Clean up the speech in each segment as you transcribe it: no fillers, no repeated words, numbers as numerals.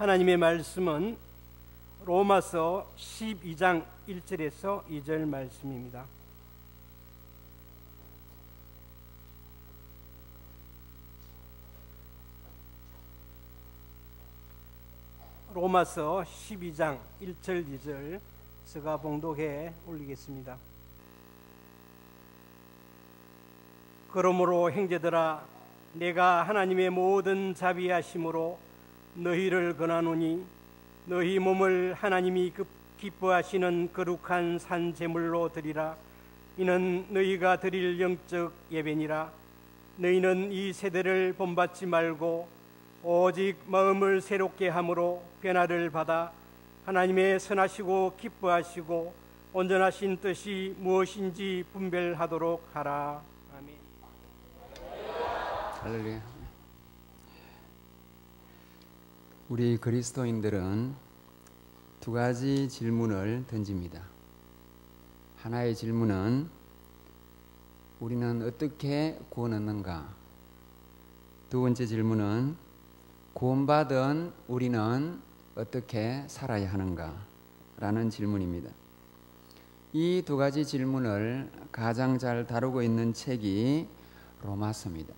하나님의 말씀은 로마서 12장 1절에서 2절 말씀입니다. 로마서 12장 1절 2절 제가 봉독해 올리겠습니다. 그러므로 형제들아, 내가 하나님의 모든 자비하심으로 너희를 권하노니 너희 몸을 하나님이 기뻐하시는 거룩한 산 제물로 드리라. 이는 너희가 드릴 영적 예배니라. 너희는 이 세대를 본받지 말고 오직 마음을 새롭게 함으로 변화를 받아 하나님의 선하시고 기뻐하시고 온전하신 뜻이 무엇인지 분별하도록 하라. 아멘. 할렐루야. 우리 그리스도인들은 두 가지 질문을 던집니다. 하나의 질문은 우리는 어떻게 구원 얻는가? 두 번째 질문은 구원받은 우리는 어떻게 살아야 하는가? 라는 질문입니다. 이 두 가지 질문을 가장 잘 다루고 있는 책이 로마서입니다.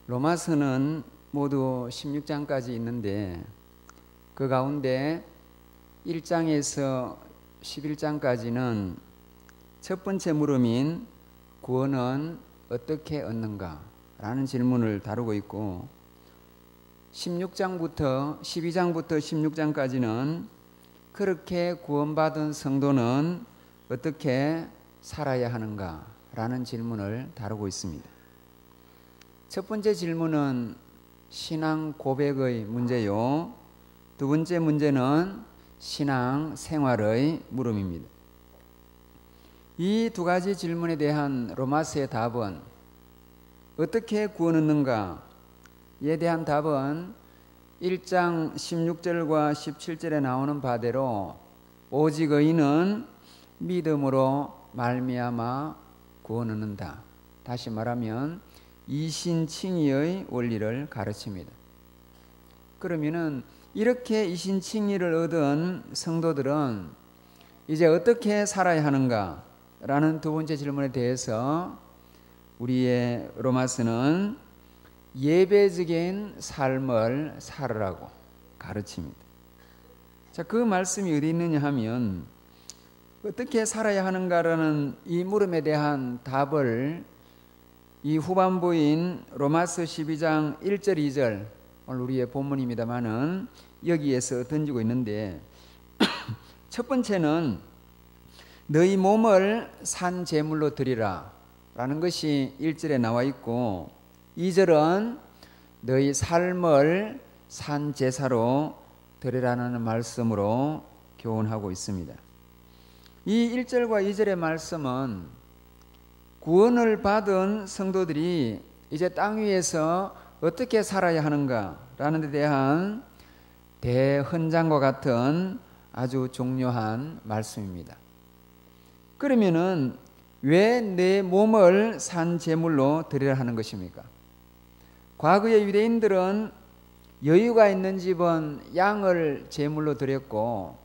로마서는 모두 16장까지 있는데 그 가운데 1장에서 11장까지는 첫 번째 물음인 구원은 어떻게 얻는가? 라는 질문을 다루고 있고 16장부터 12장부터 16장까지는 그렇게 구원받은 성도는 어떻게 살아야 하는가? 라는 질문을 다루고 있습니다. 첫 번째 질문은 신앙 고백의 문제요. 두 번째 문제는 신앙 생활의 물음입니다. 이 두 가지 질문에 대한 로마서의 답은 어떻게 구원 얻는가에 대한 답은 1장 16절과 17절에 나오는 바대로 오직 의인은 믿음으로 말미암아 구원 얻는다. 다시 말하면 이신칭의의 원리를 가르칩니다. 그러면은 이렇게 이신칭의를 얻은 성도들은 이제 어떻게 살아야 하는가? 라는 두 번째 질문에 대해서 우리의 로마서는 예배적인 삶을 살으라고 가르칩니다. 자, 그 말씀이 어디 있느냐 하면 어떻게 살아야 하는가라는 이 물음에 대한 답을 이 후반부인 로마서 12장 1절 2절 오늘 우리의 본문입니다마는 여기에서 던지고 있는데 첫 번째는 너희 몸을 산 제물로 드리라 라는 것이 1절에 나와 있고 2절은 너희 삶을 산 제사로 드리라는 말씀으로 교훈하고 있습니다. 이 1절과 2절의 말씀은 구원을 받은 성도들이 이제 땅 위에서 어떻게 살아야 하는가라는 데 대한 대헌장과 같은 아주 중요한 말씀입니다. 그러면은 왜 내 몸을 산 제물로 드리라 하는 것입니까? 과거의 유대인들은 여유가 있는 집은 양을 제물로 드렸고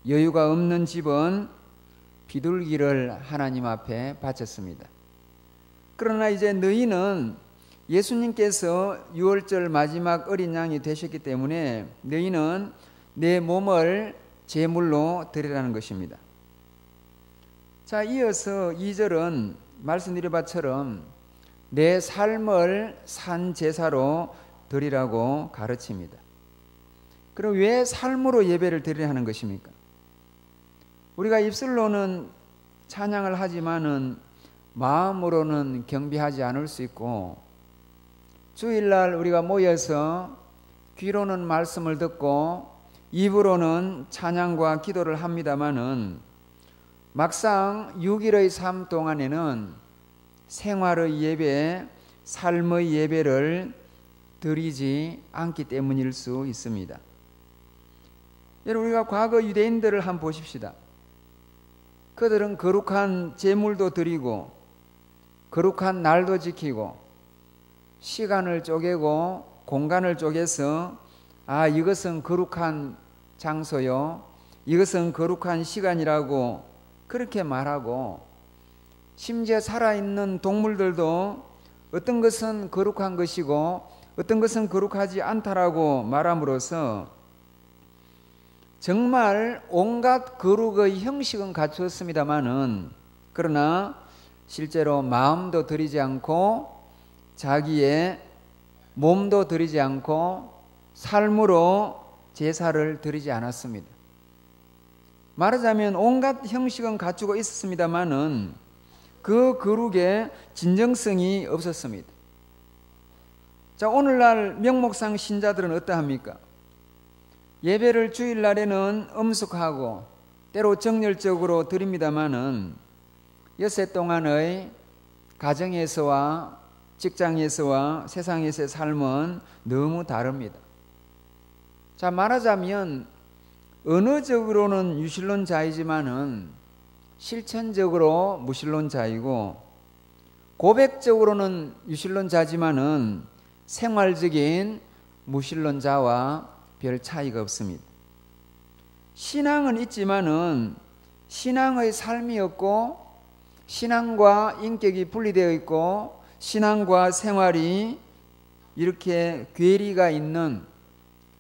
여유가 없는 집은 비둘기를 하나님 앞에 바쳤습니다. 그러나 이제 너희는 예수님께서 유월절 마지막 어린 양이 되셨기 때문에 너희는 내 몸을 제물로 드리라는 것입니다. 자, 이어서 2절은 말씀드린 바처럼 내 삶을 산 제사로 드리라고 가르칩니다. 그럼 왜 삶으로 예배를 드리려 하는 것입니까? 우리가 입술로는 찬양을 하지만은 마음으로는 경배하지 않을 수 있고 주일날 우리가 모여서 귀로는 말씀을 듣고 입으로는 찬양과 기도를 합니다마는 막상 6일의 삶 동안에는 생활의 예배, 삶의 예배를 드리지 않기 때문일 수 있습니다. 여러분, 우리가 과거 유대인들을 한번 보십시다. 그들은 거룩한 제물도 드리고 거룩한 날도 지키고 시간을 쪼개고 공간을 쪼개서 아, 이것은 거룩한 장소요, 이것은 거룩한 시간이라고 그렇게 말하고, 심지어 살아있는 동물들도 어떤 것은 거룩한 것이고 어떤 것은 거룩하지 않다라고 말함으로써 정말 온갖 거룩의 형식은 갖추었습니다마는, 그러나 실제로 마음도 드리지 않고 자기의 몸도 드리지 않고 삶으로 제사를 드리지 않았습니다. 말하자면 온갖 형식은 갖추고 있었습니다마는 그 거룩의 진정성이 없었습니다. 자, 오늘날 명목상 신자들은 어떠합니까? 예배를 주일날에는 엄숙하고 때로 정열적으로 드립니다마는 엿새 동안의 가정에서와 직장에서와 세상에서의 삶은 너무 다릅니다. 자, 말하자면 언어적으로는 유신론자이지만은 실천적으로 무신론자이고, 고백적으로는 유신론자지만은 생활적인 무신론자와 별 차이가 없습니다. 신앙은 있지만은 신앙의 삶이 없고, 신앙과 인격이 분리되어 있고, 신앙과 생활이 이렇게 괴리가 있는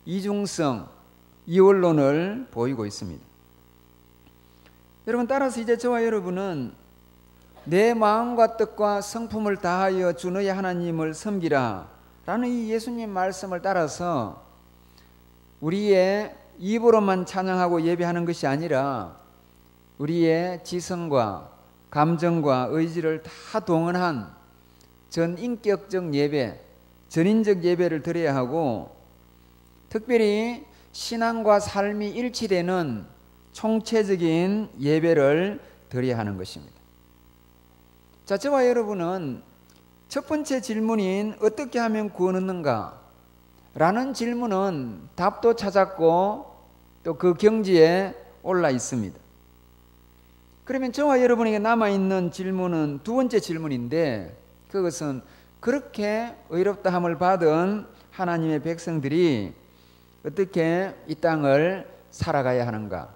이중성, 이원론을 보이고 있습니다. 여러분, 따라서 이제 저와 여러분은 내 마음과 뜻과 성품을 다하여 주 너의 하나님을 섬기라 라는 이 예수님 말씀을 따라서 우리의 입으로만 찬양하고 예배하는 것이 아니라 우리의 지성과 감정과 의지를 다 동원한 전인격적 예배, 전인적 예배를 드려야 하고, 특별히 신앙과 삶이 일치되는 총체적인 예배를 드려야 하는 것입니다. 자, 저와 여러분은 첫 번째 질문인 어떻게 하면 구원 얻는가 라는 질문은 답도 찾았고 또 그 경지에 올라 있습니다. 그러면 저와 여러분에게 남아있는 질문은 두 번째 질문인데, 그것은 그렇게 의롭다함을 받은 하나님의 백성들이 어떻게 이 땅을 살아가야 하는가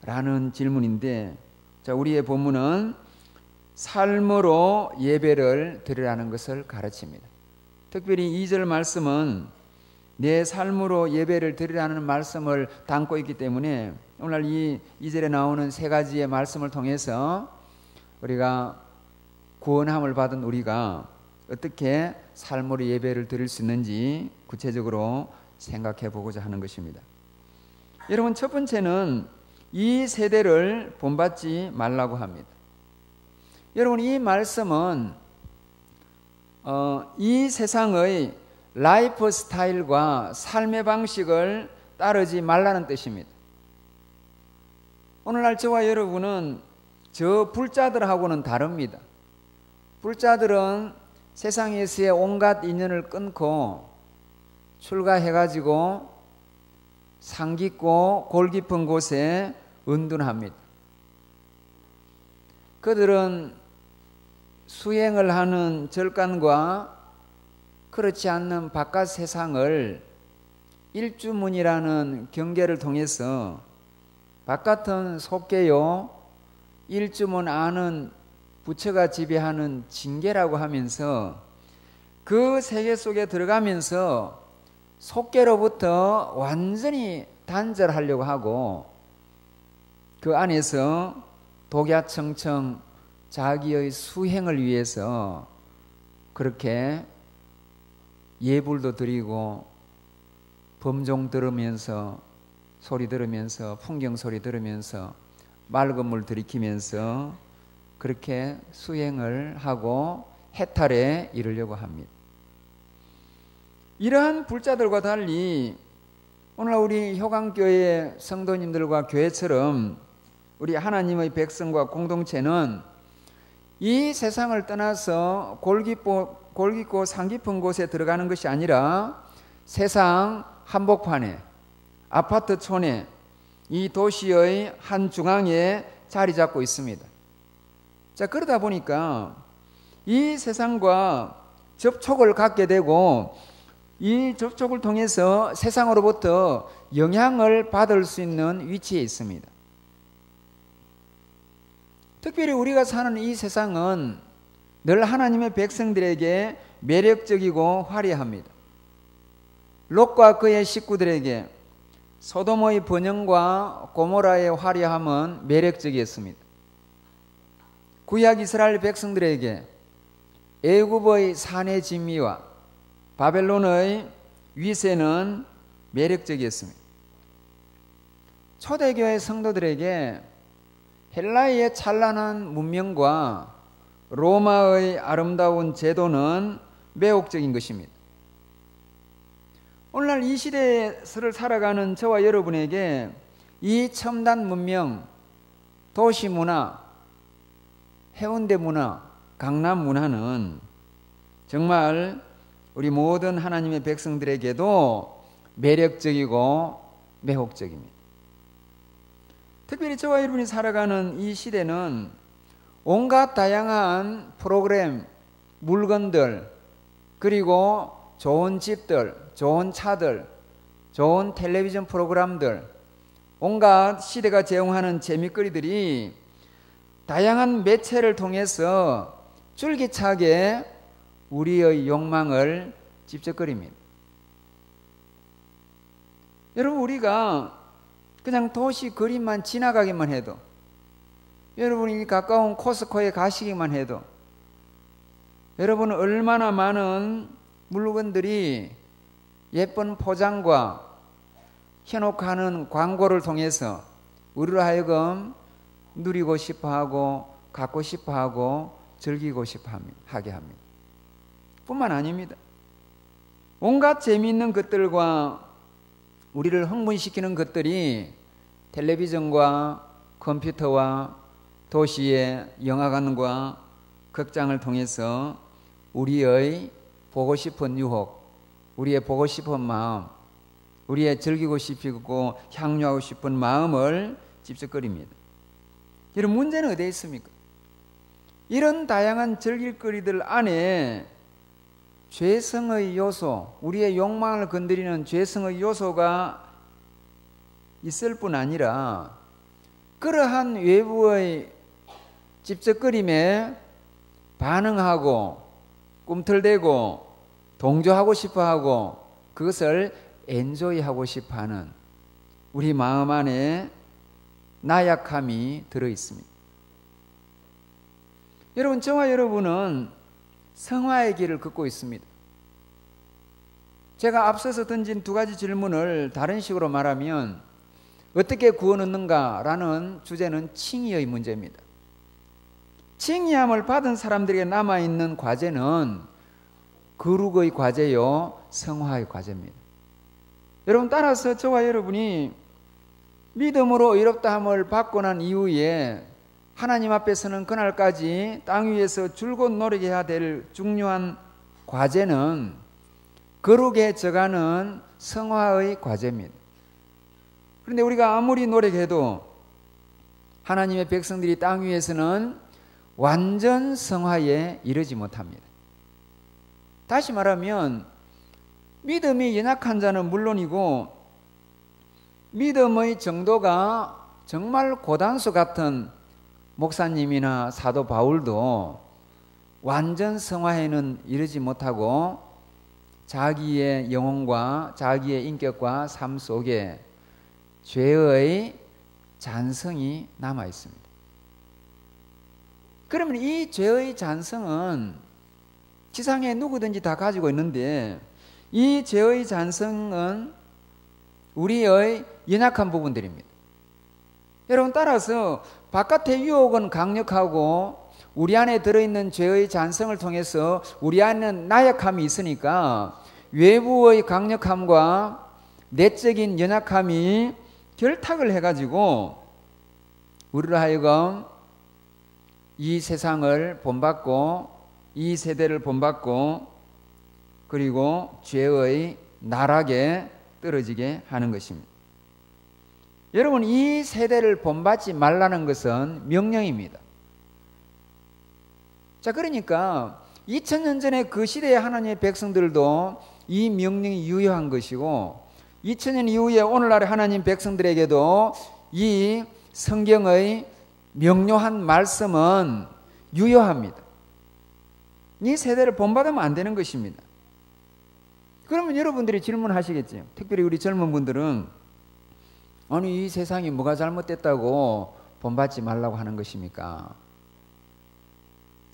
라는 질문인데, 자, 우리의 본문은 삶으로 예배를 드리라는 것을 가르칩니다. 특별히 2절 말씀은 내 삶으로 예배를 드리라는 말씀을 담고 있기 때문에 오늘 이 2절에 나오는 세 가지의 말씀을 통해서 우리가 구원함을 받은 우리가 어떻게 삶으로 예배를 드릴 수 있는지 구체적으로 생각해 보고자 하는 것입니다. 여러분, 첫 번째는 이 세대를 본받지 말라고 합니다. 여러분, 이 말씀은 이 세상의 라이프 스타일과 삶의 방식을 따르지 말라는 뜻입니다. 오늘날 저와 여러분은 저 불자들하고는 다릅니다. 불자들은 세상에서의 온갖 인연을 끊고 출가해가지고 상 깊고 골 깊은 곳에 은둔합니다. 그들은 수행을 하는 절간과 그렇지 않는 바깥 세상을 일주문이라는 경계를 통해서 바깥은 속계요, 일주문 안은 부처가 지배하는 징계라고 하면서 그 세계 속에 들어가면서 속계로부터 완전히 단절하려고 하고, 그 안에서 독야청청 자기의 수행을 위해서 그렇게 예불도 드리고 범종 들으면서 소리 들으면서 풍경 소리 들으면서 맑은 물 들이키면서 그렇게 수행을 하고 해탈에 이르려고 합니다. 이러한 불자들과 달리 오늘 우리 효강교회 성도님들과 교회처럼 우리 하나님의 백성과 공동체는 이 세상을 떠나서 골 깊고 상 깊은 곳에 들어가는 것이 아니라 세상 한복판에, 아파트촌에, 이 도시의 한 중앙에 자리 잡고 있습니다. 자, 그러다 보니까 이 세상과 접촉을 갖게 되고 이 접촉을 통해서 세상으로부터 영향을 받을 수 있는 위치에 있습니다. 특별히 우리가 사는 이 세상은 늘 하나님의 백성들에게 매력적이고 화려합니다. 롯과 그의 식구들에게 소돔의 번영과 고모라의 화려함은 매력적이었습니다. 구약 이스라엘 백성들에게 애굽의 산의 진미와 바벨론의 위세는 매력적이었습니다. 초대교회 성도들에게 헬라의 찬란한 문명과 로마의 아름다운 제도는 매혹적인 것입니다. 오늘날 이 시대를 살아가는 저와 여러분에게 이 첨단 문명, 도시 문화, 해운대 문화, 강남 문화는 정말 우리 모든 하나님의 백성들에게도 매력적이고 매혹적입니다. 특별히 저와 여러분이 살아가는 이 시대는 온갖 다양한 프로그램, 물건들, 그리고 좋은 집들, 좋은 차들, 좋은 텔레비전 프로그램들, 온갖 시대가 제공하는 재미거리들이 다양한 매체를 통해서 줄기차게 우리의 욕망을 집적거립니다. 여러분, 우리가 그냥 도시 거리만 지나가기만 해도, 여러분이 가까운 코스코에 가시기만 해도 여러분은 얼마나 많은 물건들이 예쁜 포장과 현혹하는 광고를 통해서 우리로 하여금 누리고 싶어하고 갖고 싶어하고 즐기고 싶어하게 합니다. 뿐만 아닙니다. 온갖 재미있는 것들과 우리를 흥분시키는 것들이 텔레비전과 컴퓨터와 도시의 영화관과 극장을 통해서 우리의 보고 싶은 유혹, 우리의 보고 싶은 마음, 우리의 즐기고 싶고 향유하고 싶은 마음을 집적거립니다. 이런 문제는 어디에 있습니까? 이런 다양한 즐길거리들 안에 죄성의 요소, 우리의 욕망을 건드리는 죄성의 요소가 있을 뿐 아니라 그러한 외부의 집적거림에 반응하고 꿈틀대고 동조하고 싶어하고 그것을 엔조이하고 싶어하는 우리 마음 안에 나약함이 들어있습니다. 여러분, 저와 여러분은 성화의 길을 걷고 있습니다. 제가 앞서서 던진 두 가지 질문을 다른 식으로 말하면 어떻게 구원 얻는가라는 주제는 칭의의 문제입니다. 칭의함을 받은 사람들에게 남아있는 과제는 거룩의 과제요, 성화의 과제입니다. 여러분, 따라서 저와 여러분이 믿음으로 의롭다함을 받고 난 이후에 하나님 앞에서는 그날까지 땅 위에서 줄곧 노력해야 될 중요한 과제는 거룩에 져가는 성화의 과제입니다. 그런데 우리가 아무리 노력해도 하나님의 백성들이 땅 위에서는 완전 성화에 이르지 못합니다. 다시 말하면 믿음이 연약한 자는 물론이고 믿음의 정도가 정말 고단수 같은 목사님이나 사도 바울도 완전 성화에는 이르지 못하고 자기의 영혼과 자기의 인격과 삶 속에 죄의 잔성이 남아 있습니다. 그러면 이 죄의 잔성은 지상에 누구든지 다 가지고 있는데 이 죄의 잔성은 우리의 연약한 부분들입니다. 여러분, 따라서 바깥의 유혹은 강력하고 우리 안에 들어있는 죄의 잔성을 통해서 우리 안에는 나약함이 있으니까 외부의 강력함과 내적인 연약함이 결탁을 해가지고 우리로 하여금 이 세상을 본받고 이 세대를 본받고 그리고 죄의 나락에 떨어지게 하는 것입니다. 여러분, 이 세대를 본받지 말라는 것은 명령입니다. 자, 그러니까 2000년 전에 그 시대의 하나님의 백성들도 이 명령이 유효한 것이고 2000년 이후에 오늘날의 하나님 백성들에게도 이 성경의 명료한 말씀은 유효합니다. 이 세대를 본받으면 안 되는 것입니다. 그러면 여러분들이 질문하시겠죠. 특별히 우리 젊은 분들은 아니 이 세상이 뭐가 잘못됐다고 본받지 말라고 하는 것입니까?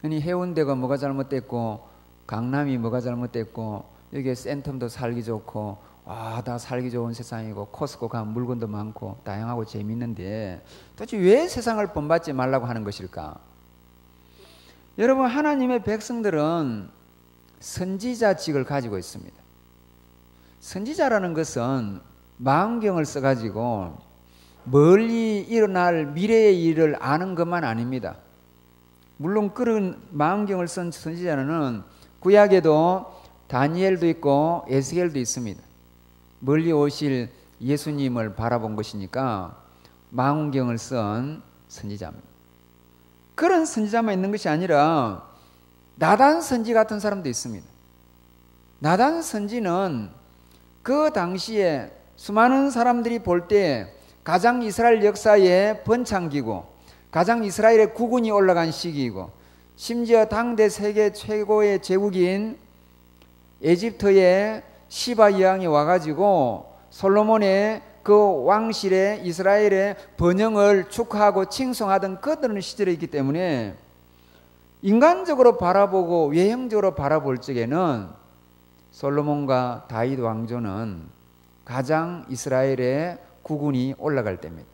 아니 해운대가 뭐가 잘못됐고 강남이 뭐가 잘못됐고 여기에 센텀도 살기 좋고 다 살기 좋은 세상이고 코스코 가면 물건도 많고 다양하고 재밌는데 도대체 왜 세상을 본받지 말라고 하는 것일까? 여러분 하나님의 백성들은 선지자직을 가지고 있습니다. 선지자라는 것은 망경을 써가지고 멀리 일어날 미래의 일을 아는 것만 아닙니다. 물론 그런 망경을 쓴 선지자는 구약에도 다니엘도 있고 에스겔도 있습니다. 멀리 오실 예수님을 바라본 것이니까 망원경을 쓴 선지자입니다. 그런 선지자만 있는 것이 아니라 나단 선지 같은 사람도 있습니다. 나단 선지는 그 당시에 수많은 사람들이 볼 때 가장 이스라엘 역사의 번창기고 가장 이스라엘의 국운이 올라간 시기이고 심지어 당대 세계 최고의 제국인 에집트의 시바 여왕이 와가지고 솔로몬의 그 왕실에 이스라엘의 번영을 축하하고 칭송하던 그런 시절에 있기 때문에 인간적으로 바라보고 외형적으로 바라볼 적에는 솔로몬과 다윗 왕조는 가장 이스라엘의 국운이 올라갈 때입니다.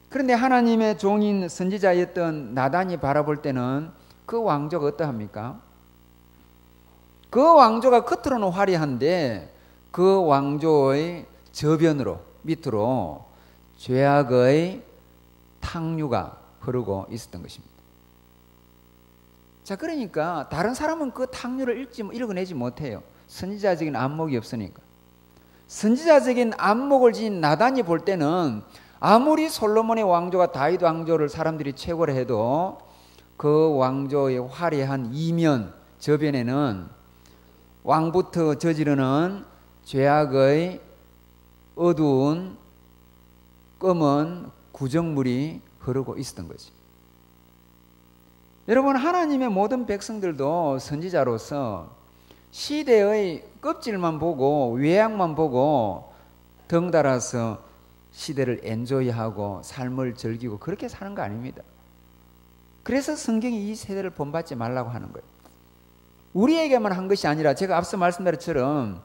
그런데 하나님의 종인 선지자였던 나단이 바라볼 때는 그 왕조가 어떠합니까? 그 왕조가 겉으로는 화려한데 그 왕조의 저변으로 밑으로 죄악의 탕류가 흐르고 있었던 것입니다. 자, 그러니까 다른 사람은 그 탕류를 읽어내지 못해요. 선지자적인 안목이 없으니까. 선지자적인 안목을 지닌 나단이 볼 때는 아무리 솔로몬의 왕조가 다윗 왕조를 사람들이 최고로 해도 그 왕조의 화려한 이면 저변에는 왕부터 저지르는 죄악의 어두운 검은 구정물이 흐르고 있었던 거지. 여러분 하나님의 모든 백성들도 선지자로서 시대의 껍질만 보고 외양만 보고 덩달아서 시대를 엔조이하고 삶을 즐기고 그렇게 사는 거 아닙니다. 그래서 성경이 이 세대를 본받지 말라고 하는 거예요. 우리에게만 한 것이 아니라 제가 앞서 말씀드린 것처럼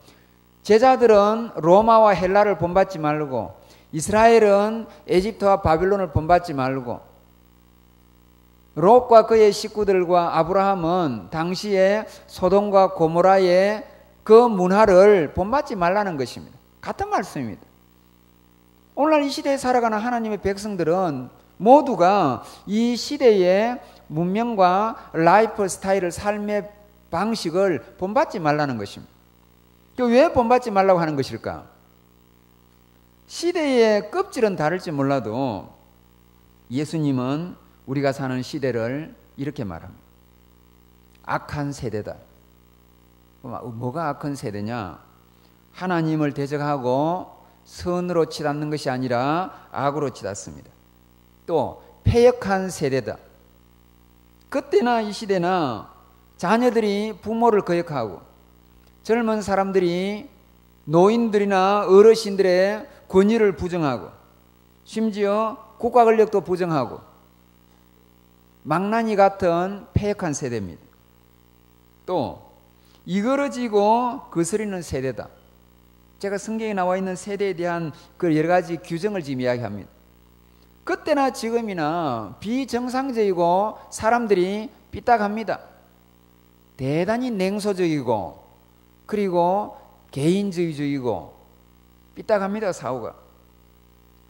제자들은 로마와 헬라를 본받지 말고 이스라엘은 에집트와 바빌론을 본받지 말고 롯과 그의 식구들과 아브라함은 당시에 소돔과 고모라의 그 문화를 본받지 말라는 것입니다. 같은 말씀입니다. 오늘날 이 시대에 살아가는 하나님의 백성들은 모두가 이 시대의 문명과 라이프 스타일을 삶의 방식을 본받지 말라는 것입니다. 왜 본받지 말라고 하는 것일까? 시대의 껍질은 다를지 몰라도 예수님은 우리가 사는 시대를 이렇게 말합니다. 악한 세대다. 뭐가 악한 세대냐? 하나님을 대적하고 선으로 치닫는 것이 아니라 악으로 치닫습니다. 또 패역한 세대다. 그때나 이 시대나 자녀들이 부모를 거역하고 젊은 사람들이 노인들이나 어르신들의 권위를 부정하고 심지어 국가 권력도 부정하고 망나니 같은 패역한 세대입니다. 또 이그러지고 거스리는 세대다. 제가 성경에 나와 있는 세대에 대한 그 여러 가지 규정을 지금 이야기합니다. 그때나 지금이나 비정상적이고 사람들이 삐딱합니다. 대단히 냉소적이고 그리고 개인주의적이고 삐딱합니다. 사고가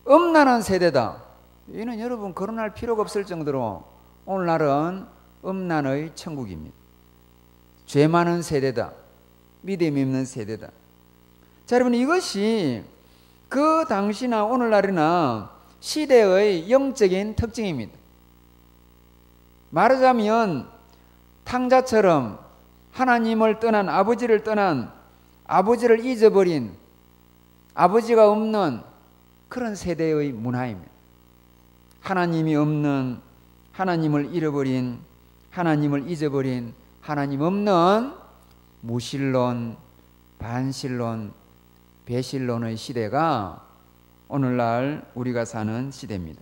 음란한 세대다. 이는 여러분 거론할 필요가 없을 정도로 오늘날은 음란의 천국입니다. 죄 많은 세대다. 믿음이 없는 세대다. 자, 여러분 이것이 그 당시나 오늘날이나 시대의 영적인 특징입니다. 말하자면 탕자처럼 하나님을 떠난, 아버지를 떠난, 아버지를 잊어버린, 아버지가 없는 그런 세대의 문화입니다. 하나님이 없는, 하나님을 잃어버린, 하나님을 잊어버린, 하나님 없는 무신론, 반신론, 배신론의 시대가 오늘날 우리가 사는 시대입니다.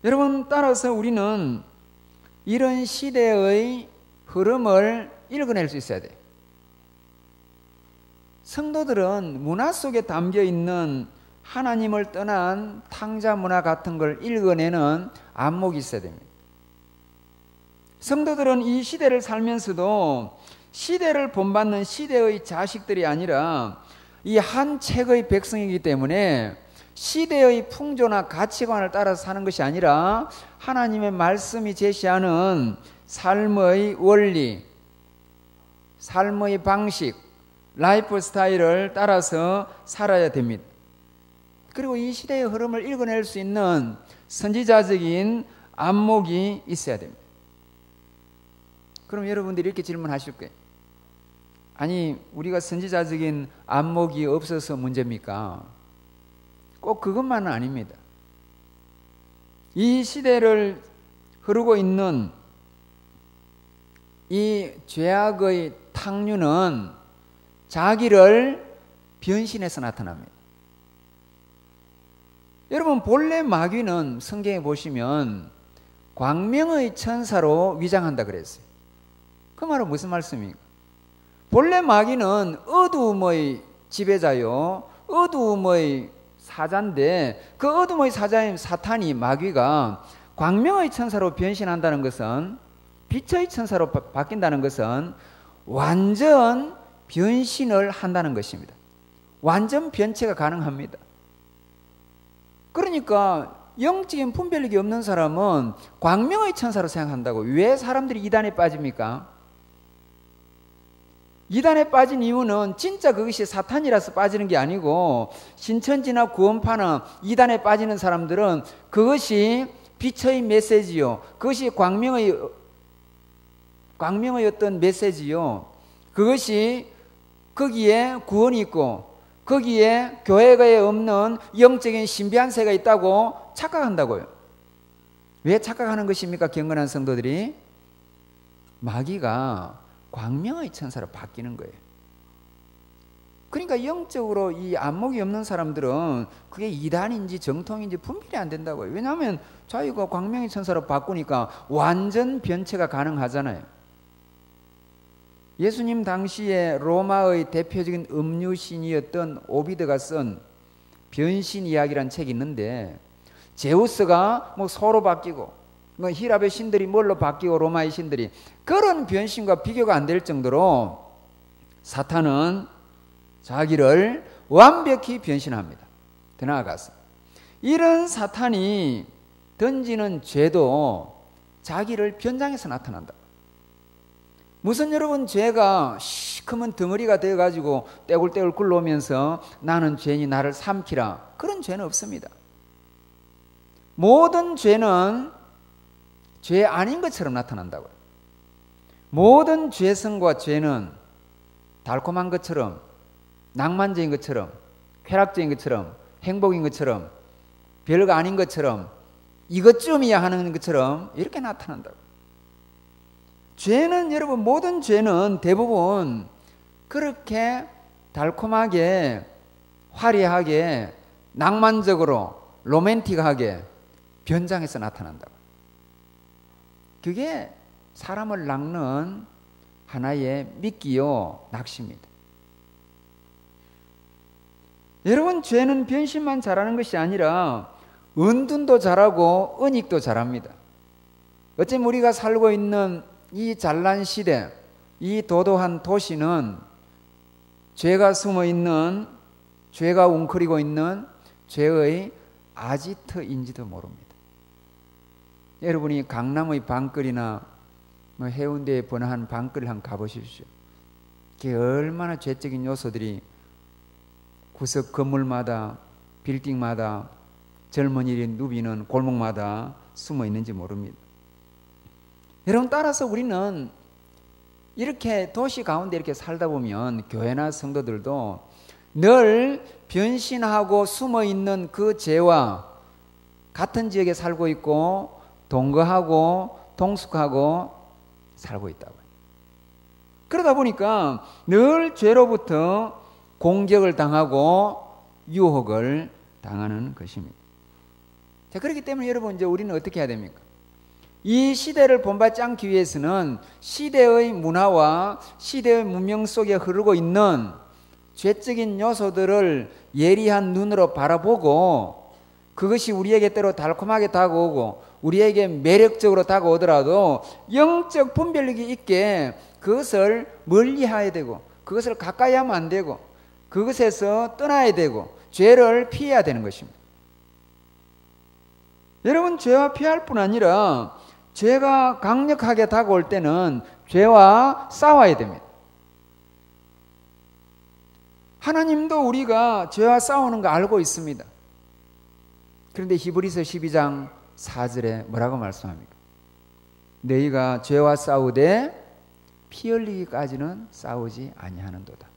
여러분, 따라서 우리는 이런 시대의 흐름을 읽어낼 수 있어야 돼요. 성도들은 문화 속에 담겨 있는 하나님을 떠난 탕자 문화 같은 걸 읽어내는 안목이 있어야 됩니다. 성도들은 이 시대를 살면서도 시대를 본받는 시대의 자식들이 아니라 이 한 책의 백성이기 때문에 시대의 풍조나 가치관을 따라서 사는 것이 아니라 하나님의 말씀이 제시하는 삶의 원리, 삶의 방식, 라이프 스타일을 따라서 살아야 됩니다. 그리고 이 시대의 흐름을 읽어낼 수 있는 선지자적인 안목이 있어야 됩니다. 그럼 여러분들이 이렇게 질문하실 거예요. 아니, 우리가 선지자적인 안목이 없어서 문제입니까? 꼭 그것만은 아닙니다. 이 시대를 흐르고 있는 이 죄악의 탕류는 자기를 변신해서 나타납니다. 여러분, 본래 마귀는 성경에 보시면 광명의 천사로 위장한다 그랬어요. 그 말은 무슨 말씀입니까? 본래 마귀는 어두움의 지배자요, 어두움의 사자인데, 그 어둠의 사자인 사탄이, 마귀가 광명의 천사로 변신한다는 것은, 빛의 천사로 바뀐다는 것은 완전 변신을 한다는 것입니다. 완전 변체가 가능합니다. 그러니까 영적인 분별력이 없는 사람은 광명의 천사로 생각한다고. 왜 사람들이 이단에 빠집니까? 이단에 빠진 이유는 진짜 그것이 사탄이라서 빠지는 게 아니고, 신천지나 구원파나 이단에 빠지는 사람들은 그것이 빛의 메시지요, 그것이 광명의 어떤 메시지요, 그것이 거기에 구원이 있고 거기에 교회에 없는 영적인 신비한세가 있다고 착각한다고요. 왜 착각하는 것입니까? 경건한 성도들이 마귀가 광명의 천사로 바뀌는 거예요. 그러니까 영적으로 이 안목이 없는 사람들은 그게 이단인지 정통인지 분별이 안 된다고요. 왜냐하면 자기가 광명의 천사로 바꾸니까 완전 변체가 가능하잖아요. 예수님 당시에 로마의 대표적인 음유신이었던 오비드가 쓴 변신 이야기라는 책이 있는데, 제우스가 뭐 소로 바뀌고, 뭐 히랍의 신들이 뭘로 바뀌고, 로마의 신들이, 그런 변신과 비교가 안 될 정도로 사탄은 자기를 완벽히 변신합니다. 더 나아가서 이런 사탄이 던지는 죄도 자기를 변장해서 나타난다. 무슨, 여러분, 죄가 시커먼 덩어리가 되어가지고 떼굴떼굴 굴러오면서 나는 죄니 나를 삼키라, 그런 죄는 없습니다. 모든 죄는 죄 아닌 것처럼 나타난다고요. 모든 죄성과 죄는 달콤한 것처럼, 낭만적인 것처럼, 쾌락적인 것처럼, 행복인 것처럼, 별거 아닌 것처럼, 이것쯤이야 하는 것처럼 이렇게 나타난다고요. 죄는, 여러분, 모든 죄는 대부분 그렇게 달콤하게, 화려하게, 낭만적으로, 로맨틱하게 변장해서 나타난다고. 그게 사람을 낚는 하나의 미끼요, 낚시입니다. 여러분, 죄는 변신만 잘하는 것이 아니라 은둔도 잘하고 은닉도 잘합니다. 어쩌면 우리가 살고 있는 이 잘난 시대, 이 도도한 도시는 죄가 숨어있는, 죄가 웅크리고 있는 죄의 아지트인지도 모릅니다. 여러분이 강남의 방글이나 해운대에 번화한 방글을 한번 가보십시오. 그게 얼마나 죄적인 요소들이 구석 건물마다, 빌딩마다, 젊은이들이 누비는 골목마다 숨어 있는지 모릅니다. 여러분, 따라서 우리는 이렇게 도시 가운데 이렇게 살다 보면 교회나 성도들도 늘 변신하고 숨어 있는 그 죄와 같은 지역에 살고 있고 동거하고 동숙하고 살고 있다고요. 그러다 보니까 늘 죄로부터 공격을 당하고 유혹을 당하는 것입니다. 자, 그렇기 때문에 여러분, 이제 우리는 어떻게 해야 됩니까? 이 시대를 본받지 않기 위해서는 시대의 문화와 시대의 문명 속에 흐르고 있는 죄적인 요소들을 예리한 눈으로 바라보고 그것이 우리에게 때로 달콤하게 다가오고 우리에게 매력적으로 다가오더라도 영적 분별력이 있게 그것을 멀리해야 되고 그것을 가까이 하면 안 되고 그것에서 떠나야 되고 죄를 피해야 되는 것입니다. 여러분, 죄와 피할 뿐 아니라 죄가 강력하게 다가올 때는 죄와 싸워야 됩니다. 하나님도 우리가 죄와 싸우는 거 알고 있습니다. 그런데 히브리서 12장 4절에 뭐라고 말씀합니까? 너희가 죄와 싸우되 피 흘리기까지는 싸우지 아니하는도다.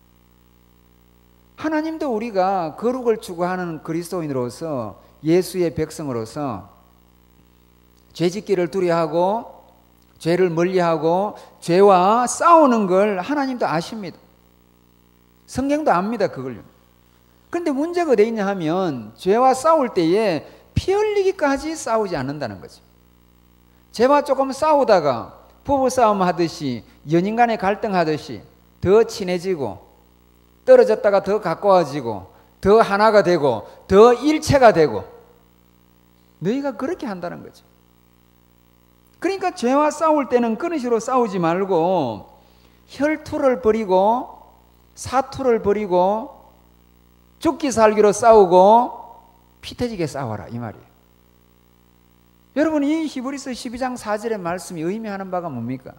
하나님도 우리가 거룩을 추구하는 그리스도인으로서 예수의 백성으로서 죄짓기를 두려워하고 죄를 멀리하고 죄와 싸우는 걸 하나님도 아십니다. 성경도 압니다, 그걸요. 그런데 문제가 어디 있냐 하면 죄와 싸울 때에 피 흘리기까지 싸우지 않는다는 거죠. 죄와 조금 싸우다가 부부싸움 하듯이 연인 간에 갈등하듯이 더 친해지고 떨어졌다가 더 가까워지고 더 하나가 되고 더 일체가 되고 너희가 그렇게 한다는 거죠. 그러니까 죄와 싸울 때는 그런 식으로 싸우지 말고 혈투를 벌이고 사투를 벌이고 죽기 살기로 싸우고 피 터지게 싸워라, 이 말이에요. 여러분, 이 히브리서 12장 4절의 말씀이 의미하는 바가 뭡니까?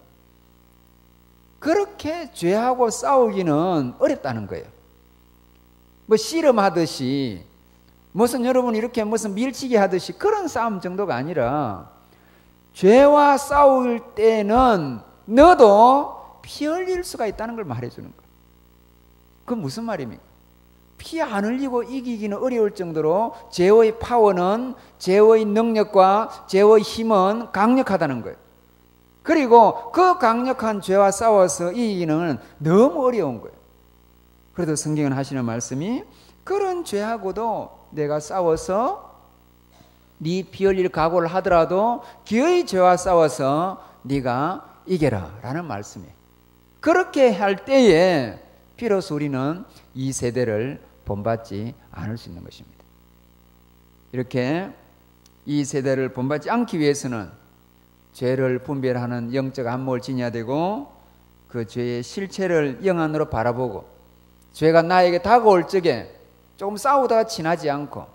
그렇게 죄하고 싸우기는 어렵다는 거예요. 뭐 씨름하듯이 무슨 여러분 이렇게 무슨 밀치기 하듯이 그런 싸움 정도가 아니라 죄와 싸울 때는 너도 피 흘릴 수가 있다는 걸 말해주는 거예요. 그건 무슨 말입니까? 피 안 흘리고 이기기는 어려울 정도로 죄의 파워는, 죄의 능력과 죄의 힘은 강력하다는 거예요. 그리고 그 강력한 죄와 싸워서 이기기는 너무 어려운 거예요. 그래도 성경은 하시는 말씀이 그런 죄하고도 내가 싸워서 네 피 흘릴 각오를 하더라도 기어이 죄와 싸워서 네가 이겨라 라는 말씀이에요. 그렇게 할 때에 비로소 우리는 이 세대를 본받지 않을 수 있는 것입니다. 이렇게 이 세대를 본받지 않기 위해서는 죄를 분별하는 영적 안목을 지녀야 되고 그 죄의 실체를 영 안으로 바라보고 죄가 나에게 다가올 적에 조금 싸우다가 지나지 않고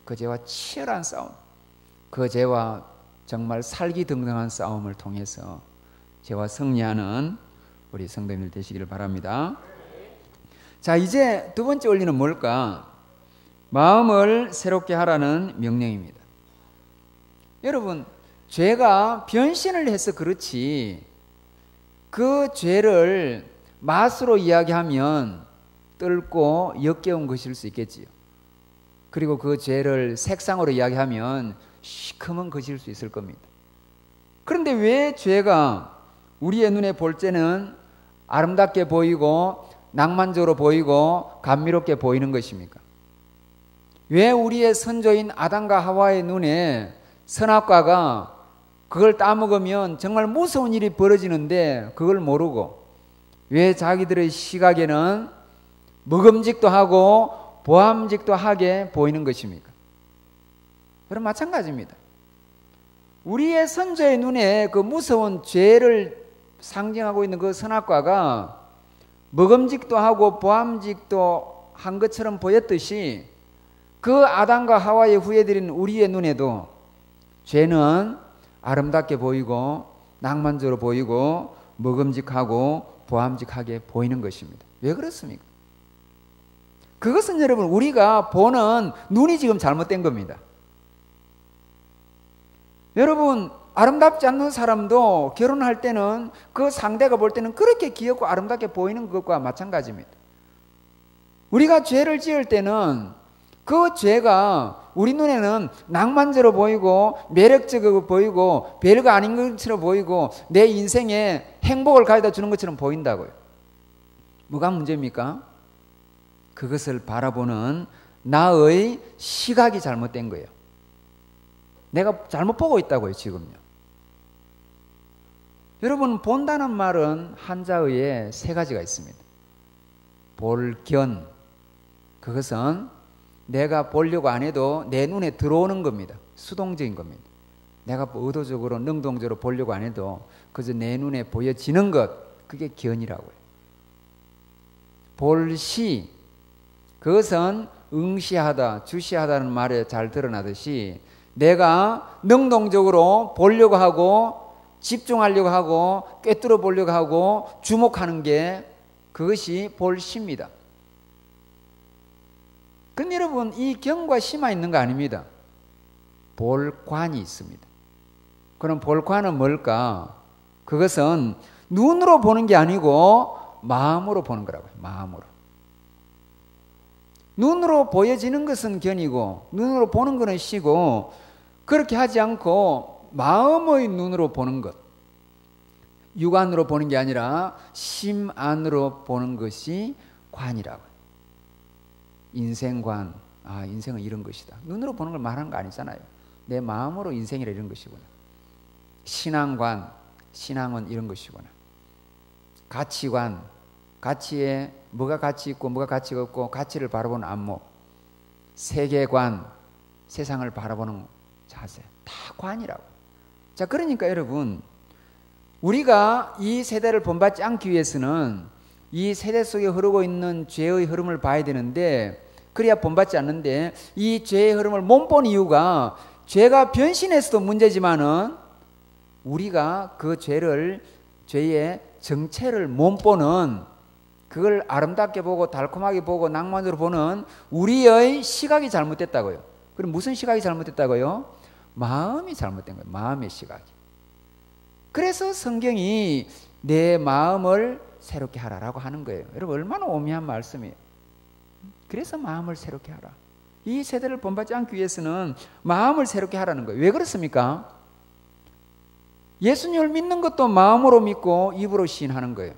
그 죄와 치열한 싸움, 그 죄와 정말 살기등등한 싸움을 통해서 죄와 승리하는 우리 성도님들 되시기를 바랍니다. 자, 이제 두 번째 원리는 뭘까? 마음을 새롭게 하라는 명령입니다. 여러분, 죄가 변신을 해서 그렇지 그 죄를 맛으로 이야기하면 뜰고 역겨운 것일 수 있겠지요. 그리고 그 죄를 색상으로 이야기하면 시커먼 것일 수 있을 겁니다. 그런데 왜 죄가 우리의 눈에 볼 때는 아름답게 보이고 낭만적으로 보이고 감미롭게 보이는 것입니까? 왜 우리의 선조인 아담과 하와의 눈에 선악과가 그걸 따먹으면 정말 무서운 일이 벌어지는데 그걸 모르고 왜 자기들의 시각에는 먹음직도 하고 보암직도 하게 보이는 것입니까? 여러분, 마찬가지입니다. 우리의 선조의 눈에 그 무서운 죄를 상징하고 있는 그 선악과가 먹음직도 하고 보암직도 한 것처럼 보였듯이 그 아담과 하와의 후예들인 우리의 눈에도 죄는 아름답게 보이고 낭만적으로 보이고 먹음직하고 보암직하게 보이는 것입니다. 왜 그렇습니까? 그것은 여러분 우리가 보는 눈이 지금 잘못된 겁니다. 여러분, 아름답지 않는 사람도 결혼할 때는 그 상대가 볼 때는 그렇게 귀엽고 아름답게 보이는 것과 마찬가지입니다. 우리가 죄를 지을 때는 그 죄가 우리 눈에는 낭만적으로 보이고 매력적으로 보이고 별거 아닌 것처럼 보이고 내 인생에 행복을 가져다 주는 것처럼 보인다고요. 뭐가 문제입니까? 그것을 바라보는 나의 시각이 잘못된 거예요. 내가 잘못 보고 있다고요, 지금요. 여러분, 본다는 말은 한자어에 세 가지가 있습니다. 볼견, 그것은 내가 보려고 안 해도 내 눈에 들어오는 겁니다. 수동적인 겁니다. 내가 의도적으로 능동적으로 보려고 안 해도 그저 내 눈에 보여지는 것, 그게 견이라고요. 볼시, 그것은 응시하다, 주시하다는 말에 잘 드러나듯이 내가 능동적으로 보려고 하고 집중하려고 하고 꿰뚫어 보려고 하고 주목하는 게 그것이 볼시입니다. 그런데 여러분, 이 경과 시만 있는 거 아닙니다. 볼관이 있습니다. 그럼 볼관은 뭘까? 그것은 눈으로 보는 게 아니고 마음으로 보는 거라고요. 마음으로. 눈으로 보여지는 것은 견이고 눈으로 보는 것은 시고, 그렇게 하지 않고 마음의 눈으로 보는 것, 육안으로 보는 게 아니라 심 안으로 보는 것이 관이라고요. 인생관, 인생은 이런 것이다. 눈으로 보는 걸 말하는 거 아니잖아요. 내 마음으로 인생이라 이런 것이구나. 신앙관, 신앙은 이런 것이구나. 가치관, 가치에 뭐가 가치 있고 뭐가 가치가 없고 가치를 바라보는 안목. 세계관, 세상을 바라보는 자세, 다 관이라고. 자, 그러니까 여러분, 우리가 이 세대를 본받지 않기 위해서는 이 세대 속에 흐르고 있는 죄의 흐름을 봐야 되는데, 그래야 본받지 않는데, 이 죄의 흐름을 못 본 이유가 죄가 변신해서도 문제지만은 우리가 그 죄의 정체를 못 보는, 그걸 아름답게 보고 달콤하게 보고 낭만으로 보는 우리의 시각이 잘못됐다고요. 그럼 무슨 시각이 잘못됐다고요? 마음이 잘못된 거예요. 마음의 시각이. 그래서 성경이 내 마음을 새롭게 하라라고 하는 거예요. 여러분, 얼마나 오묘한 말씀이에요. 그래서 마음을 새롭게 하라. 이 세대를 본받지 않기 위해서는 마음을 새롭게 하라는 거예요. 왜 그렇습니까? 예수님을 믿는 것도 마음으로 믿고 입으로 시인하는 거예요.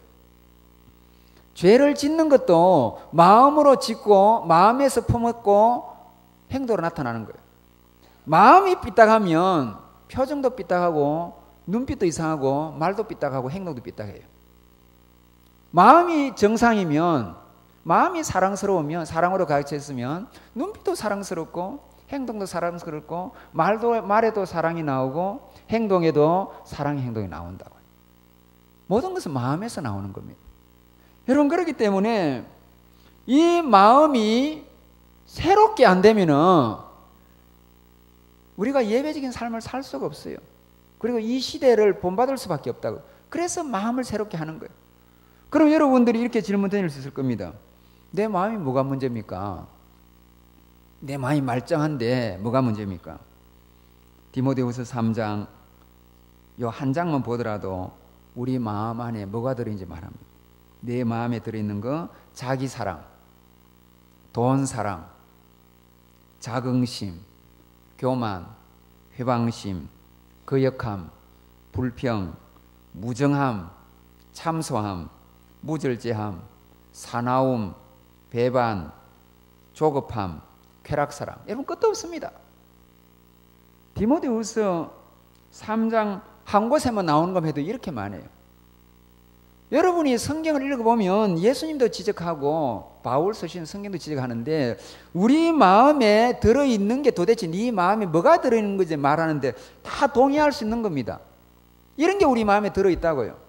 죄를 짓는 것도 마음으로 짓고 마음에서 품었고 행동으로 나타나는 거예요. 마음이 삐딱하면 표정도 삐딱하고 눈빛도 이상하고 말도 삐딱하고 행동도 삐딱해요. 마음이 정상이면, 마음이 사랑스러우면, 사랑으로 가르쳤으면 눈빛도 사랑스럽고 행동도 사랑스럽고 말에도 사랑이 나오고 행동에도 사랑의 행동이 나온다고요. 모든 것은 마음에서 나오는 겁니다. 여러분, 그렇기 때문에 이 마음이 새롭게 안 되면은 우리가 예배적인 삶을 살 수가 없어요. 그리고 이 시대를 본받을 수밖에 없다고. 그래서 마음을 새롭게 하는 거예요. 그럼 여러분들이 이렇게 질문 드릴 수 있을 겁니다. 내 마음이 뭐가 문제입니까? 내 마음이 말짱한데 뭐가 문제입니까? 디모데후서 3장 요 한 장만 보더라도 우리 마음 안에 뭐가 들어있는지 말합니다. 내 마음에 들어있는 거, 자기 사랑, 돈 사랑, 자긍심, 교만, 회방심, 거역함, 불평, 무정함, 참소함, 무절제함, 사나움, 배반, 조급함, 쾌락사랑. 여러분, 끝도 없습니다. 디모데후서 3장 한 곳에만 나오는 것 해도 이렇게 많아요. 여러분이 성경을 읽어보면 예수님도 지적하고 바울 쓰신 성경도 지적하는데, 우리 마음에 들어있는 게 도대체 네 마음에 뭐가 들어있는 건지 말하는데 다 동의할 수 있는 겁니다. 이런 게 우리 마음에 들어있다고요.